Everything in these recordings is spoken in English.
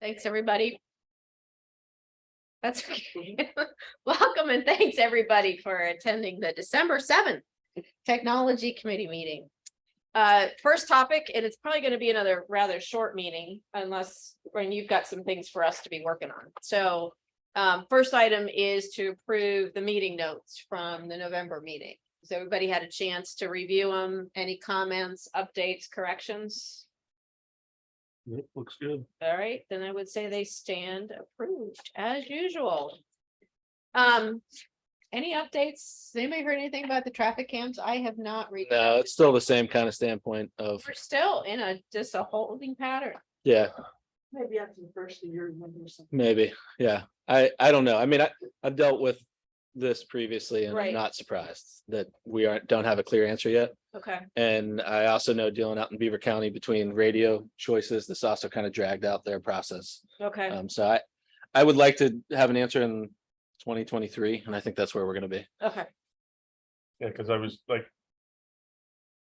Thanks, everybody. That's okay. Welcome and thanks, everybody, for attending the December 7th Technology Committee meeting. First topic, and it's probably going to be another rather short meeting unless when you've got some things for us to be working on. So first item is to approve the meeting notes from the November meeting. Has everybody had a chance to review them? Any comments, updates, corrections? It looks good. All right, then I would say they stand approved as usual. Any updates? Has anybody heard anything about the traffic cams? I have not reached No, out. it's still the same kind of standpoint of, We're still in just a holding pattern. yeah, Maybe after the first of the year, or something. maybe, yeah. I don't know. I mean, I've dealt with this previously and Right. I'm not surprised that we don't have a clear answer yet. Okay, And I also know dealing out in Beaver County between radio choices, this also kind of dragged out their process. okay, So I would like to have an answer in 2023, and I think that's where we're gonna be. okay, Yeah, because I was like.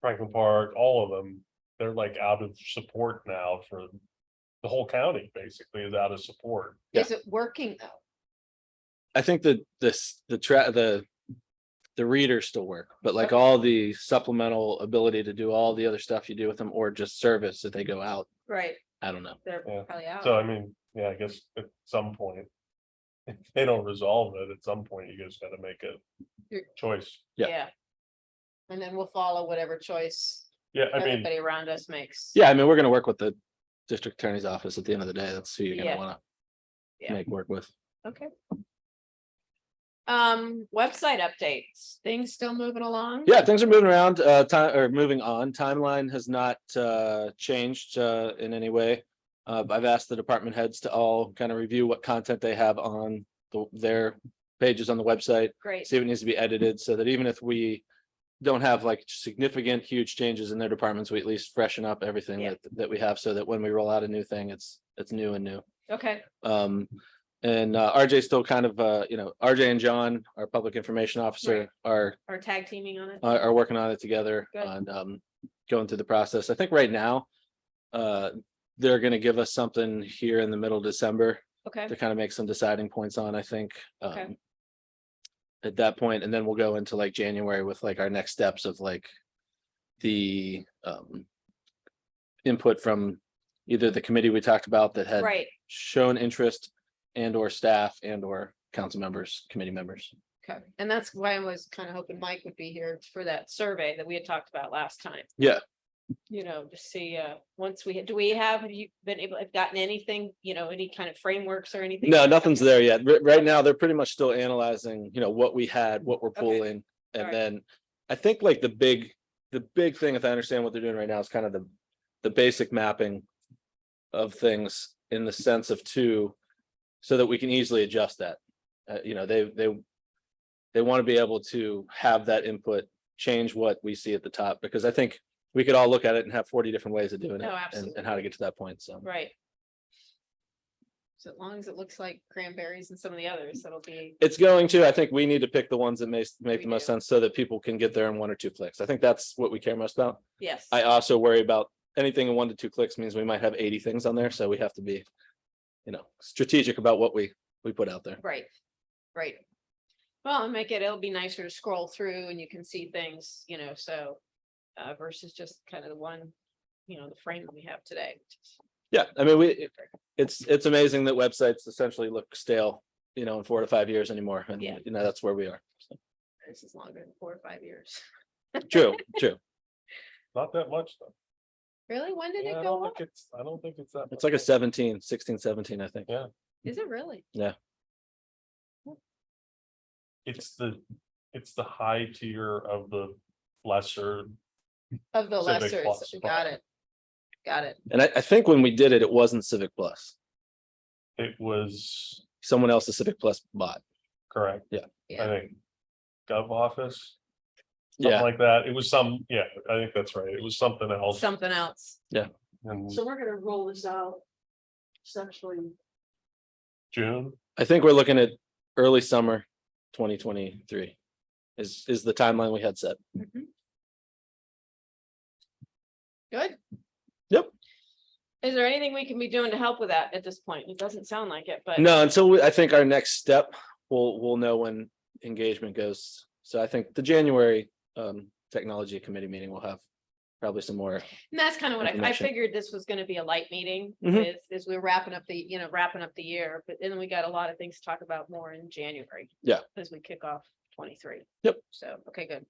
Franklin Park, all of them, they're like out of support now for. The whole county basically is out of support. Yeah. is it working though? I think that the readers still work, but like all the supplemental ability to do all the other stuff you do with them, or just service that they go out, Right, I don't know. they're Yeah. probably out. So I mean, yeah, I guess at some point. If they don't resolve it, at some point you guys gotta make a You're- choice. Yeah. Yeah. And then we'll follow whatever choice Yeah, I mean, everybody around us makes. Yeah, I mean, we're gonna work with the district attorney's office at the end of the day. That's who you're Yeah. gonna wanna Yeah. make work with. Okay. Website updates, things still moving along? Yeah, things are moving around, moving on. Timeline has not changed in any way. I've asked the department heads to all kind of review what content they have on their pages on the website, Great, see what needs to be edited, so that even if we don't have like significant, huge changes in their departments, we at least freshen up everything Yeah. that we have, so that when we roll out a new thing, it's new and new. okay, And RJ still kind of, RJ and John, our public information officer, Right. Are tag teaming on it? are working on it together Good. on going through the process. I think right now, they're gonna give us something here in the middle of December Okay, to kind of make some deciding points on, I think. Okay. At that point, and then we'll go into like January with like our next steps of like the input from either the committee we talked about that had right, shown interest, and or staff, and or council members, committee members. okay, and that's why I was kind of hoping Mike would be here for that survey that we had talked about last time. Yeah. You know, to see, once have you been able, have gotten anything, any kind of frameworks or anything? No, nothing's there yet. Right now, they're pretty much still analyzing, what we had, what we're Okay. pulling. And Alright. then I think like the big thing, if I understand what they're doing right now, is kind of the basic mapping of things in the sense of two, so that we can easily adjust that. They want to be able to have that input, change what we see at the top, because I think we could all look at it and have 40 different ways of doing it Oh, and absolutely. how to get to that point. So. Right. So as long as it looks like cranberries and some of the others, that'll be, It's going to, I think we need to pick the ones that make We the most do. sense so that people can get there in 1 or 2 clicks. I think that's what we care most about. yes. I also worry about anything in 1 to 2 clicks means we might have 80 things on there, so we have to be, strategic about what we put out there. Right, right. Well, it'll be nicer to scroll through and you can see things, so. Versus just kind of the one, the frame we have today. Yeah, I mean, it's amazing that websites essentially look stale, in 4 to 5 years anymore, and Yeah. that's where we are. So, This is longer than 4 or 5 years. True. not that much though. Really? When did Yeah, it I go don't up? think I don't think it's that. It's much. like a 16, 17, I think. Yeah, Is it really? it's the high tier of the lesser. Of the Civic lessers, Plus got it. Got it. And I think when we did it, it wasn't Civic Plus. It was Someone else's Civic Plus bought. correct. I Yeah, think Gov office. Something Yeah, like that. It was I think that's right. It was something else. something else. In So we're gonna roll this out essentially. June. I think we're looking at early summer 2023 is the timeline we had set. Mhm. Good. Yep. Is there anything we can be doing to help with that at this point? It doesn't sound like it, but. No, until I think our next step, we'll know when engagement goes. So I think the January technology committee meeting will have probably some more. And that's kind of what I information. figured this was gonna be a light meeting Mhm. as we're wrapping up wrapping up the year, but then we got a lot of things to talk about more in January. Yeah. As we kick off 23. Yep. So, okay, good.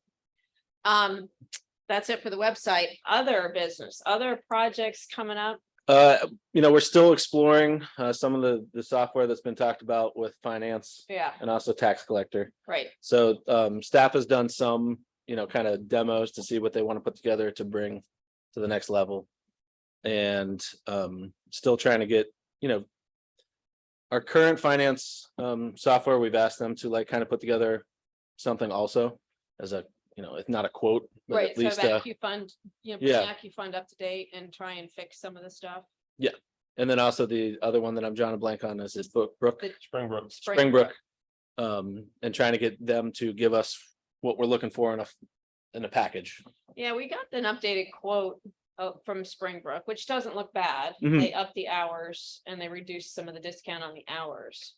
That's it for the website. Other business, other projects coming up. We're still exploring some of the software that's been talked about with finance Yeah, and also tax collector. right. So staff has done some, kind of demos to see what they want to put together to bring to the next level. And still trying to get, our current finance software, we've asked them to like kind of put together something also as a, if not a quote, but Right, at so least AccuFund, bring yeah. AccuFund up to date and try and fix some of the stuff. and then also the other one that I'm drawing a blank on is Brook. The Springbrook. Springbrook. And trying to get them to give us what we're looking for in a package. Yeah, we got an updated quote from Springbrook, which doesn't look bad. Mhm. They upped the hours and they reduced some of the discount on the hours.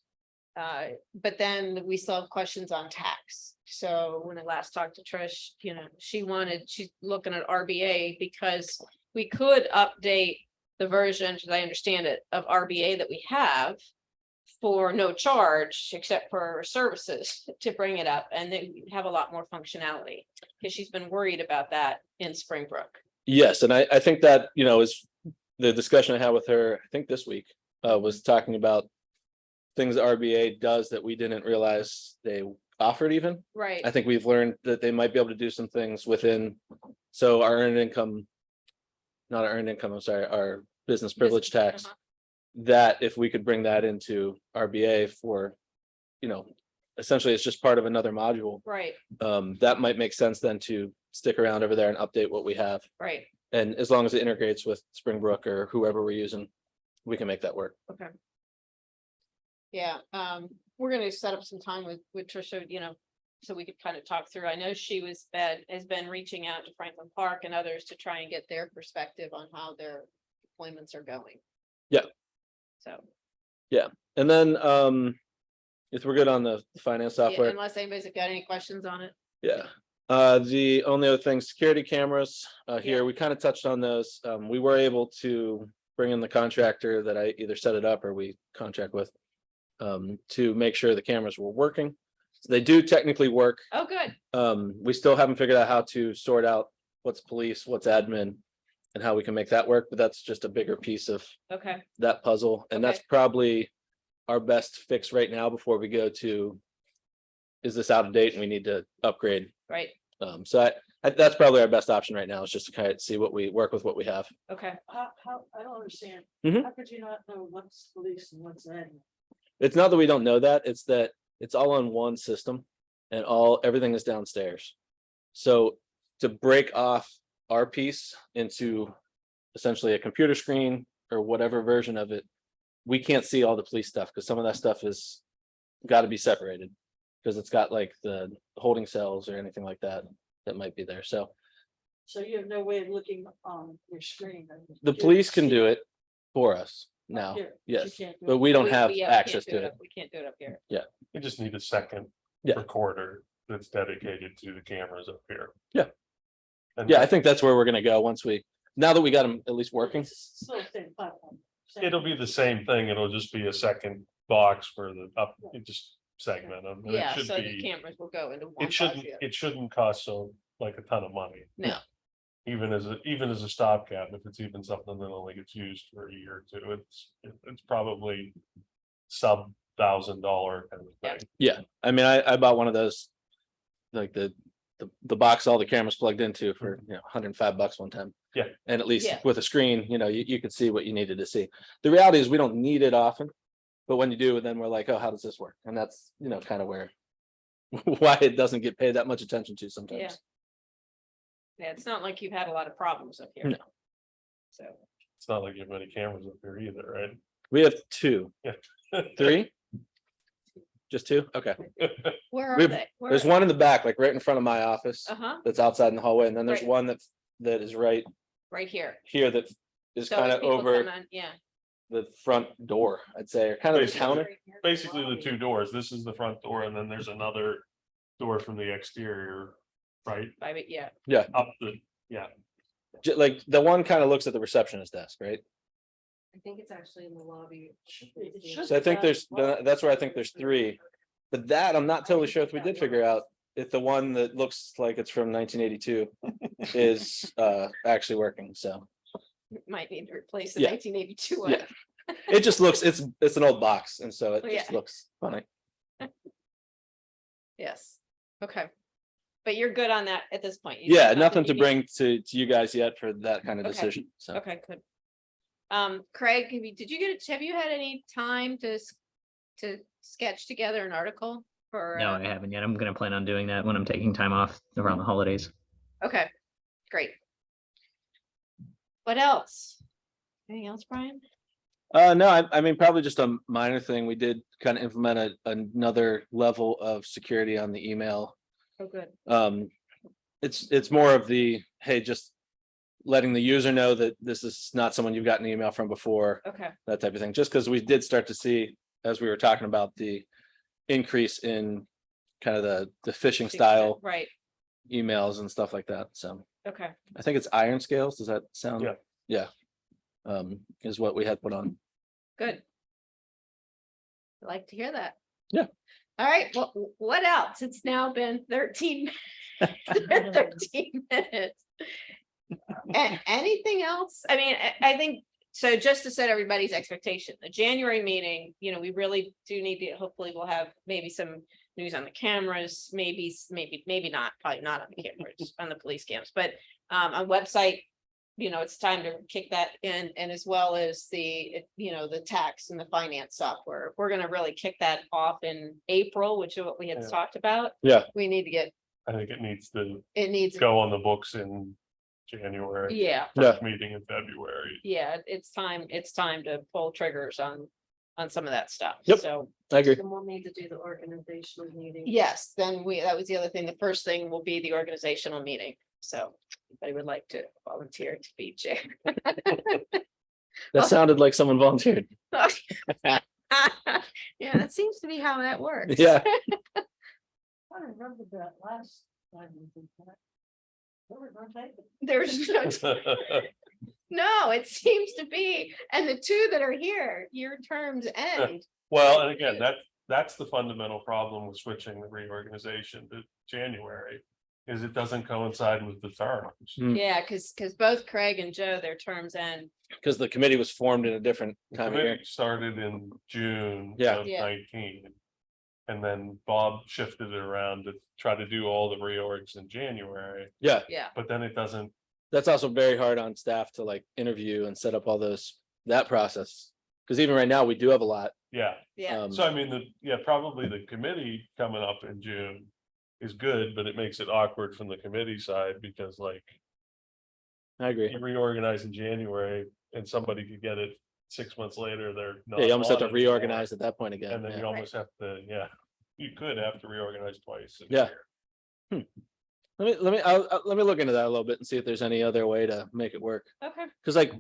But then we still have questions on tax. So when I last talked to Trish, she's looking at RBA because we could update the version, as I understand it, of RBA that we have for no charge except for services to bring it up and then have a lot more functionality. Because she's been worried about that in Springbrook. Yes, and I think that, is the discussion I had with her, I think this week, was talking about things RBA does that we didn't realize they offered even. Right, I think we've learned that they might be able to do some things within, so our earned income, not our earned income, I'm sorry, our business privilege tax, that if we could bring that into RBA for, essentially it's just part of another module, right, that might make sense then to stick around over there and update what we have. right. And as long as it integrates with Springbrook or whoever we're using, we can make that work. Okay. Yeah, we're gonna set up some time with Trisha, so we could kind of talk through. I know has been reaching out to Franklin Park and others to try and get their perspective on how their deployments are going. Yeah. So, And then if we're good on the finance yeah, software, unless anybody's got any questions on it. yeah. The only other thing, security cameras, Yeah. here, we kind of touched on those. We were able to bring in the contractor that I either set it up or we contract with to make sure the cameras were working. So they do technically work. Oh, good. We still haven't figured out how to sort out what's police, what's admin, and how we can make that work, but that's just a bigger piece of Okay, that puzzle, and that's Okay. probably our best fix right now before we go to, is this out of date and we need to upgrade? right. So that's probably our best option right now, is just to kind of see what we work with, what we have. Okay. How, I don't understand. Mhm. How could you not know what's police and what's admin? It's not that we don't know that, it's that it's all on one system and everything is downstairs. So to break off our piece into essentially a computer screen or whatever version of it, we can't see all the police stuff because some of that stuff is got to be separated because it's got like the holding cells or anything like that that might be there. So So you have no way of looking on your screen. and the you police can see do it for us up now, here, but you yes, can't do but it. we don't We- have yeah, we can't access do to it. up- We can't do it up here. You just need a second Yeah. recorder that's dedicated to the cameras up here. Yeah. And Yeah, I think that's where we're gonna go once now that we got them at least working. It's still the same platform. same- it'll be the same thing. It'll just be a second box for the you just segment them. and Yeah, It should so the be, cameras will go into one. it shouldn't cost so like a ton of money. No. Even as a stopgap, if it's even something that only gets used for a year or two, it's probably sub $1,000 kind of Yeah. thing. Yeah, I mean, I bought one of those, like the box all the cameras plugged into for, $105 one time. Yeah. And at least Yeah. with a screen, you could see what you needed to see. The reality is we don't need it often, but when you do, then we're like, oh, how does this work? And that's, kind of where why it doesn't get paid that much attention to sometimes. Yeah. Yeah, it's not like you've had a lot of problems up here. No. It's not like you have many cameras up here either, right? We have 2, Yeah. 3. Just 2? Okay. Where are We've- they? There's one in the back, like right in front of my office, Uh-huh, that's outside in the hallway, and then there's Right. one that is right right here. here that is So kind as of people over come in, yeah, the front door, I'd say, or kind of the Basically. counter. Basically the two doors. This is the front door and then there's another door from the exterior, right? yeah, Up the, Like the one kind of looks at the receptionist desk, right? I think it's actually in the lobby. It should So I be think that there's, well. that's where I think there's three. But that, I'm not totally sure if we did figure out if the one that looks like it's from 1982 is actually working, so. might need to replace the Yeah. 1982 one. Yeah. It just looks, it's an old box, and so it Oh, just yeah. looks funny. Yes, okay. But you're good on that at this point? You Yeah, don't nothing you to need- bring to you guys yet for that kind of Okay. decision, so. Okay, good. Craig, have you had any time to sketch together an article for? No, I haven't yet. I'm gonna plan on doing that when I'm taking time off around the holidays. Okay, great. What else? Anything else, Brian? No, I mean, probably just a minor thing. We did kind of implement another level of security on the email. Oh, good. It's more of the, hey, just letting the user know that this is not someone you've gotten an email from before, Okay, that type of thing, just because we did start to see, as we were talking about, the increase in kind of the phishing style right, emails and stuff like that. So okay, I think it's iron scales. Does that sound? Yeah. Yeah. Is what we had put on. good. I like to hear that. Yeah. All right, well, what else? It's now been 13 13 minutes. Anything else? I mean, I think, so just to set everybody's expectation, the January meeting, we really do need to, hopefully we'll have maybe some news on the cameras, maybe not, probably not on the cameras, on the police cams, but on website, it's time to kick that in, and as well as the tax and the finance software. We're gonna really kick that off in April, which is what we had Yeah. talked about. Yeah. We need to get, I think it needs to it needs, go on the books in January. yeah. First meeting in February. Yeah, it's time to pull triggers on some of that stuff. Yep. So, I agree. And we'll need to do the organizational meeting. yes, then that was the other thing. The first thing will be the organizational meeting. So anybody would like to volunteer to be chair. That sounded like someone volunteered. Yeah, that seems to be how that works. Yeah. I remember that last time we did that. They were gonna take it. There's no, it seems to be, and the two that are here, your terms end. Well, and again, that's the fundamental problem with switching the reorganization to January, is it doesn't coincide with the terms. Mm. Yeah, because both Craig and Joe, their terms end. Because the committee was formed in a different The time of year. committee started in June Yeah. of Yeah. 19. And then Bob shifted it around to try to do all the reorgs in January, Yeah, Yeah, but then it doesn't. that's also very hard on staff to like interview and set up all that process. Because even right now, we do have a lot. Yeah, yeah, so I mean, probably the committee coming up in June is good, but it makes it awkward from the committee side because like I agree. you reorganize in January and somebody could get it 6 months later, they're not. Yeah, you almost have to on anymore. reorganize at that point again. And then yeah. you almost have to, you could have to reorganize twice. in a Yeah. year. Let me look into that a little bit and see if there's any other way to make it work. okay, Cause like.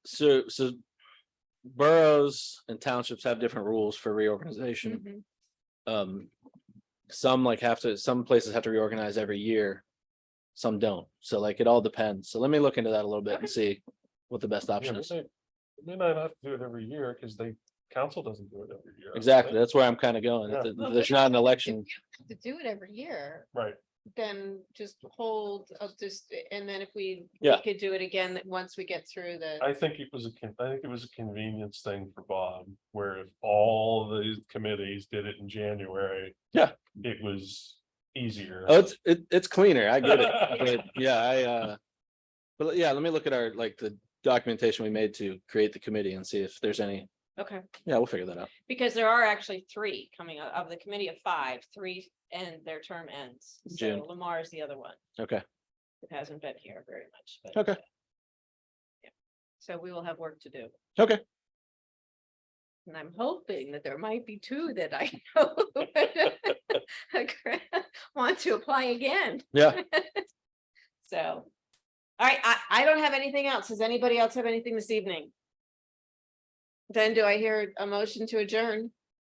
So boroughs and townships have different rules for reorganization. mhm, Some some places have to reorganize every year. Some don't. So like it all depends. So let me look into that a little bit Okay. and see what the best Yeah, option but is. they may not have to do it every year because council doesn't do it every year. Exactly. That's where I'm kind of going. If Yeah. there's not an election. to do it every year, Right, then just hold, and then if we Yeah. could do it again, that once we get through the, I think it was a convenience thing for Bob, where if all the committees did it in January. Yeah. It was easier. Oh, it's cleaner. I get it. But yeah, but yeah, let me look at the documentation we made to create the committee and see if there's any, okay. yeah, we'll figure that out. Because there are actually 3 coming out of the committee of 5, 3 and their term ends. So June. Lamar is the other one. Okay, It hasn't been here very much. but, Okay. yeah. So we will have work to do. okay. And I'm hoping that there might be 2 that I know want to apply again. Yeah. So, All right, I don't have anything else. Does anybody else have anything this evening? Then do I hear a motion to adjourn?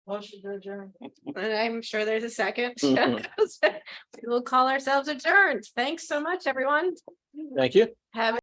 Motion to adjourn. And I'm sure there's a second. Mhm. We will call ourselves adjourned. Thanks so much, everyone. Thank you. Have